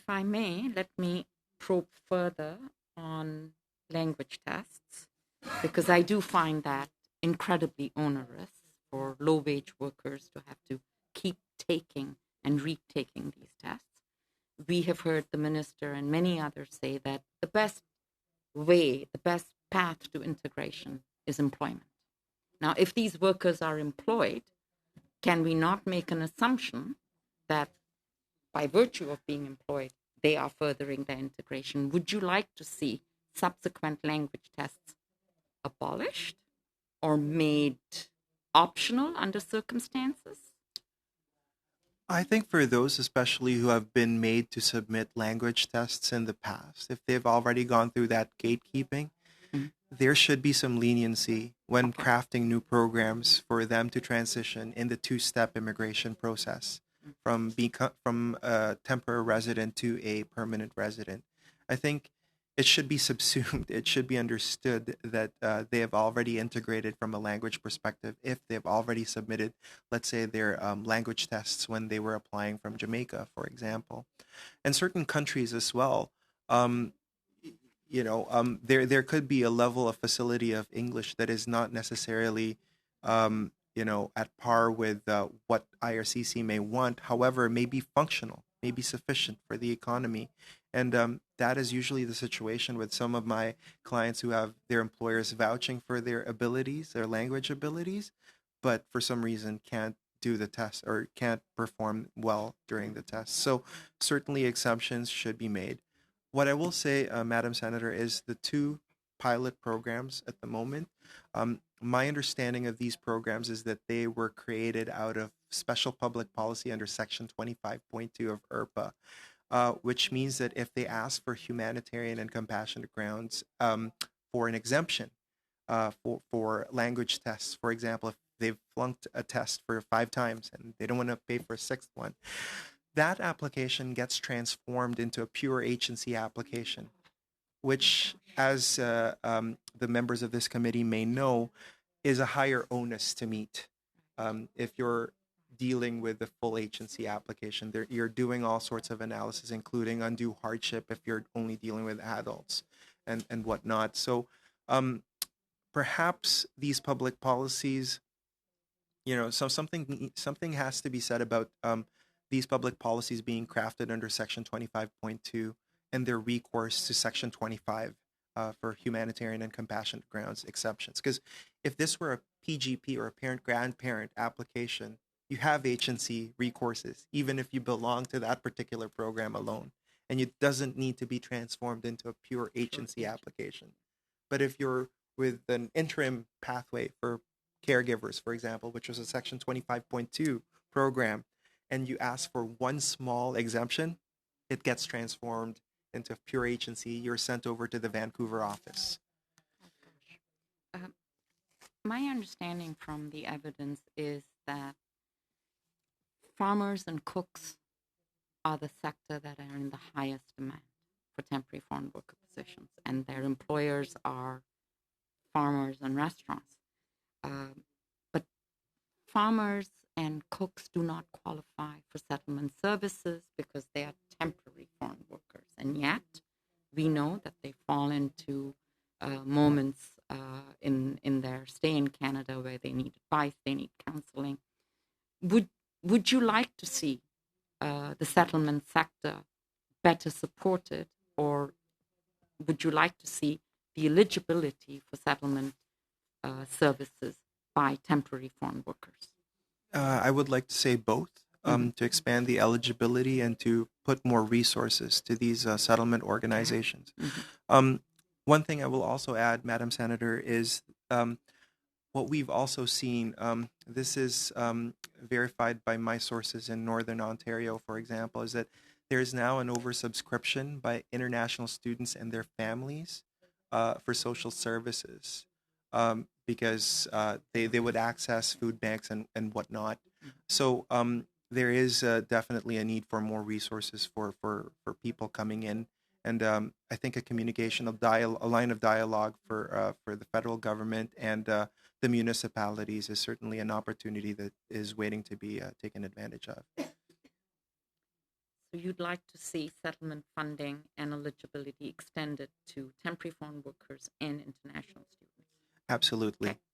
I may, let me probe further on language tests, because I do find that incredibly onerous for low-wage workers to have to keep taking and retaking these tests. We have heard the minister and many others say that the best way, the best path to integration is employment. Now, if these workers are employed, can we not make an assumption that by virtue of being employed, they are furthering their integration? Would you like to see subsequent language tests abolished or made optional under circumstances? I think for those, especially who have been made to submit language tests in the past, if they've already gone through that gatekeeping, Mhm. there should be some leniency when Okay. crafting new programs for them to transition in the two-step immigration process from a temporary resident to a permanent resident. I think it should be subsumed. It should be understood that they have already integrated from a language perspective if they've already submitted, let's say, their language tests when they were applying from Jamaica, for example, and certain countries as well. Um, there could be a level of facility of English that is not necessarily, at par with what IRCC may want. However, it may be functional, may be sufficient for the economy, and that is usually the situation with some of my clients who have their employers vouching for their abilities, their language abilities, but for some reason can't do the test or can't perform well during the test. So certainly exceptions should be made. What I will say, Madam Senator, is the two pilot programs at the moment. My understanding of these programs is that they were created out of special public policy under Section 25.2 of IRPA, which means that if they ask for humanitarian and compassionate grounds for an exemption for language tests, for example, if they've flunked a test for 5 times and they don't want to pay for a sixth one, that application gets transformed into a pure agency application, which, as the members of this committee may know, is a higher onus to meet. If you're dealing with the full agency application, you're doing all sorts of analysis, including undue hardship if you're only dealing with adults and whatnot. So perhaps these public policies, something has to be said about these public policies being crafted under Section 25.2 and their recourse to Section 25 for humanitarian and compassionate grounds exceptions. Because if this were a PGP or a parent-grandparent application, you have agency recourses, even if you belong to that particular program alone. And it doesn't need to be transformed into a pure agency application. But if you're with an interim pathway for caregivers, for example, which was a Section 25.2 program, and you ask for one small exemption, it gets transformed into pure agency. You're sent over to the Vancouver office. Uh, my understanding from the evidence is that farmers and cooks are the sector that are in the highest demand for temporary foreign worker positions, and their employers are farmers and restaurants. But farmers and cooks do not qualify for settlement services because they are temporary foreign workers. And yet, we know that they fall into moments in their stay in Canada where they need advice, they need counseling. Would you like to see the settlement sector better supported, or would you like to see the eligibility for settlement services by temporary foreign workers? I would like to say both. To expand the eligibility and to put more resources to these settlement organizations. One thing I will also add, Madam Senator, is what we've also seen. This is verified by my sources in Northern Ontario, for example, is that there is now an oversubscription by international students and their families for social services because they would access food banks and whatnot. So there is definitely a need for more resources for people coming in. And I think a communication of a line of dialogue for the federal government and the municipalities is certainly an opportunity that is waiting to be taken advantage of. So you'd like to see settlement funding and eligibility extended to temporary foreign workers and international students. Absolutely. Okay.